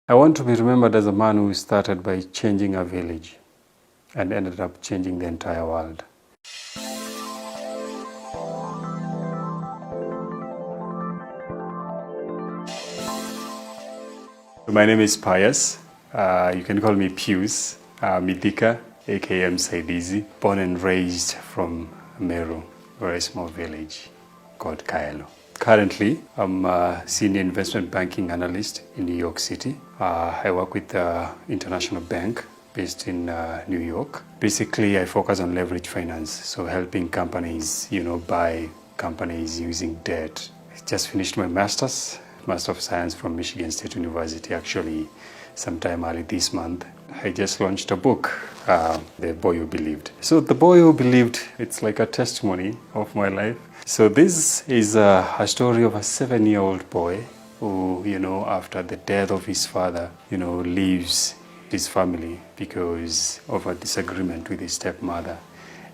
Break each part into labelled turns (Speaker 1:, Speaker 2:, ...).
Speaker 1: I want to be remembered as a man who started by changing a village and ended up changing the entire world. My name is Pius. You can call me Pius Mithika, aka Msaidizi, born and raised from Meru, a very small village called Kaelo. Currently, I'm a Senior Investment Banking Analyst in New York City. I work with the International Bank based in New York. Basically, I focus on leverage finance, so helping companies, buy companies using debt. I just finished my Master of Science from Michigan State University, actually, sometime early this month. I just launched a book, The Boy Who Believed. So The Boy Who Believed, it's like a testimony of my life. So this is a story of a 7-year-old boy who, after the death of his father, leaves his family because of a disagreement with his stepmother.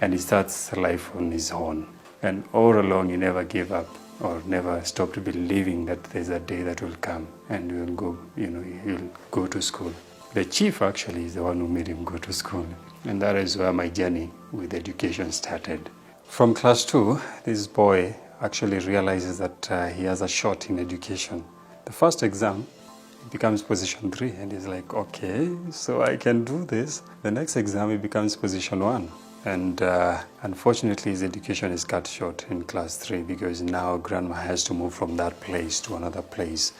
Speaker 1: And he starts life on his own. And all along he never gave up or never stopped believing that there's a day that will come and he'll go to school. The chief actually is the one who made him go to school. And that is where my journey with education started. From class 2, this boy actually realizes that he has a shot in education. The first exam, he becomes position 3 and he's like, okay, so I can do this. The next exam, he becomes position 1. And unfortunately, his education is cut short in class 3 because now grandma has to move from that place to another place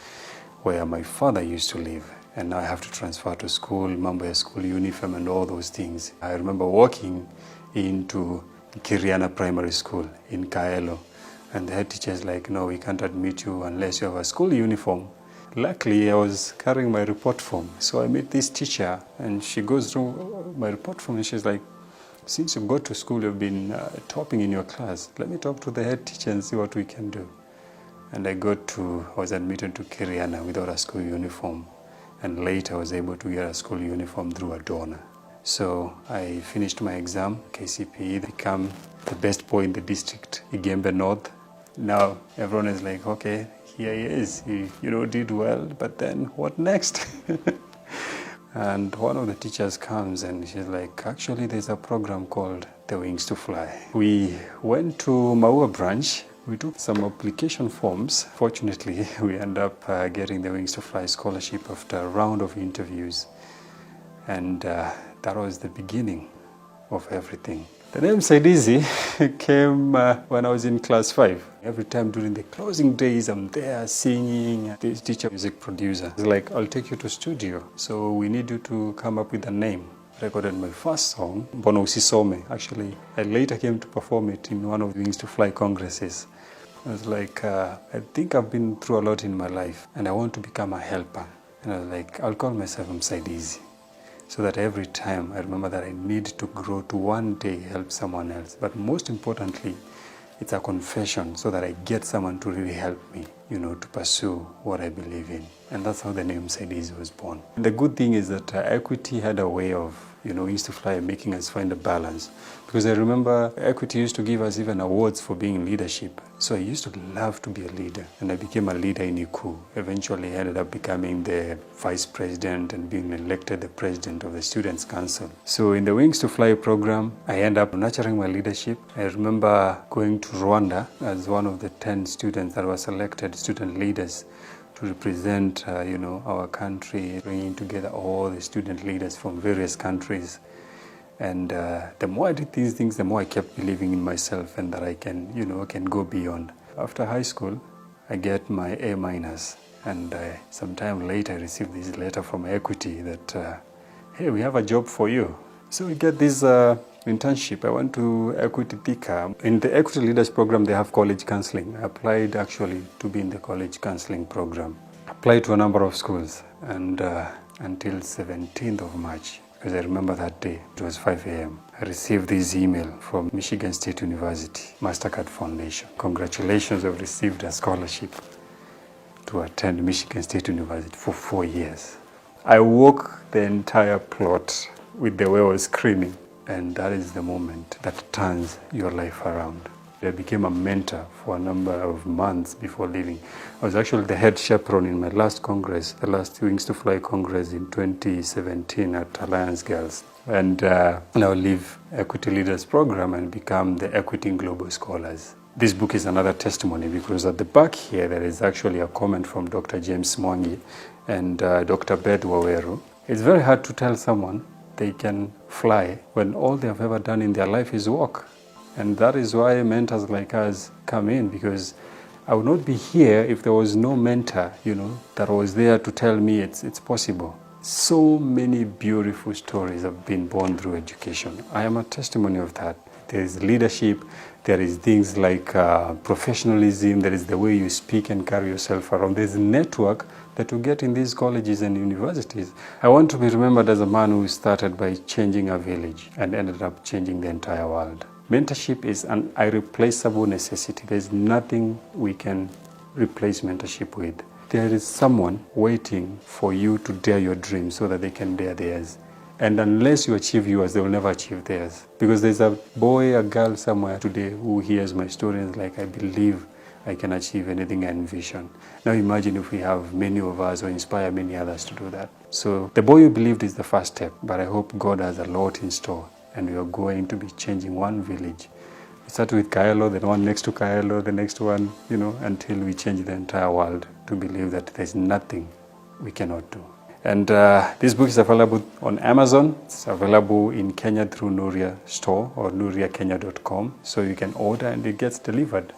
Speaker 1: where my father used to live. And now I have to transfer to school, mambo ya school uniform and all those things. I remember walking into Kiriana Primary School in Kaelo. And the head teacher is like, no, we can't admit you unless you have a school uniform. Luckily, I was carrying my report form. So I met this teacher and she goes through my report form and she's like, since you go to school, you've been topping in your class. Let me talk to the head teacher and see what we can do. And I was admitted to Kiriana without a school uniform. And later I was able to get a school uniform through a donor. So I finished my exam, KCPE, become the best boy in the district, Igembe North. Now everyone is like, okay, here he is. He, did well, but then what next? And one of the teachers comes and she's like, actually there's a program called The Wings to Fly. We went to Maua branch. We took some application forms. Fortunately, we ended up getting the Wings to Fly scholarship after a round of interviews. And that was the beginning of everything. The name Msaidizi came when I was in class 5. Every time during the closing days, I'm there singing. This teacher, music producer, is like, I'll take you to studio. So we need you to come up with a name. Recorded my first song, Mbono Usisome. Actually, I later came to perform it in one of the Wings to Fly congresses. I was like, I think I've been through a lot in my life and I want to become a helper. And I was like, I'll call myself Msaidizi. So that every time I remember that I need to grow to one day help someone else. But most importantly, it's a confession so that I get someone to really help me, to pursue what I believe in. And that's how the name Msaidizi was born. And the good thing is that Equity had a way of, Wings to Fly making us find a balance. Because I remember Equity used to give us even awards for being in leadership. So I used to love to be a leader. And I became a leader in IKU. Eventually I ended up becoming the vice president and being elected the president of the Students' Council. So in the Wings to Fly program, I ended up nurturing my leadership. I remember going to Rwanda as one of the 10 students that were selected, student leaders, to represent, our country, bringing together all the student leaders from various countries. And the more I did these things, the more I kept believing in myself and that I can go beyond. After high school, I get my A-. And sometime later, I received this letter from Equity that, hey, we have a job for you. So we get this internship. I went to Equity Thika. In the Equity Leaders Program, they have college counseling. I applied actually to be in the college counseling program. Applied to a number of schools and until 17th of March, because I remember that day, it was 5 a.m. I received this email from Michigan State University, MasterCard Foundation. Congratulations, I've received a scholarship to attend Michigan State University for 4 years. I walked the entire plot with the way I was screaming. And that is the moment that turns your life around. I became a mentor for a number of months before leaving. I was actually the head chaperone in my last Congress, the last Wings to Fly Congress in 2017 at Alliance Girls. And now leave Equity Leaders Program and become the Equity Global Scholars. This book is another testimony because at the back here there is actually a comment from Dr. James Mwangi and Dr. Beth Waweru. It's very hard to tell someone they can fly when all they have ever done in their life is walk. And that is why mentors like us come in, because I would not be here if there was no mentor, that was there to tell me it's possible. So many beautiful stories have been born through education. I am a testimony of that. There is leadership, there is things like professionalism, there is the way you speak and carry yourself around. There's a network that you get in these colleges and universities. I want to be remembered as a man who started by changing a village and ended up changing the entire world. Mentorship is an irreplaceable necessity. There's nothing we can replace mentorship with. There is someone waiting for you to dare your dreams so that they can dare theirs. And unless you achieve yours, they will never achieve theirs. Because there's a boy, a girl somewhere today who hears my story and is like, I believe I can achieve anything I envision. Now imagine if we have many of us or inspire many others to do that. So the boy you believed is the first step, but I hope God has a lot in store. And we are going to be changing one village. We start with Kaelo, then one next to Kaelo, the next one, until we change the entire world to believe that there's nothing we cannot do. And this book is available on Amazon. It's available in Kenya through Nuria Store or nuriakenya.com. So you can order and it gets delivered.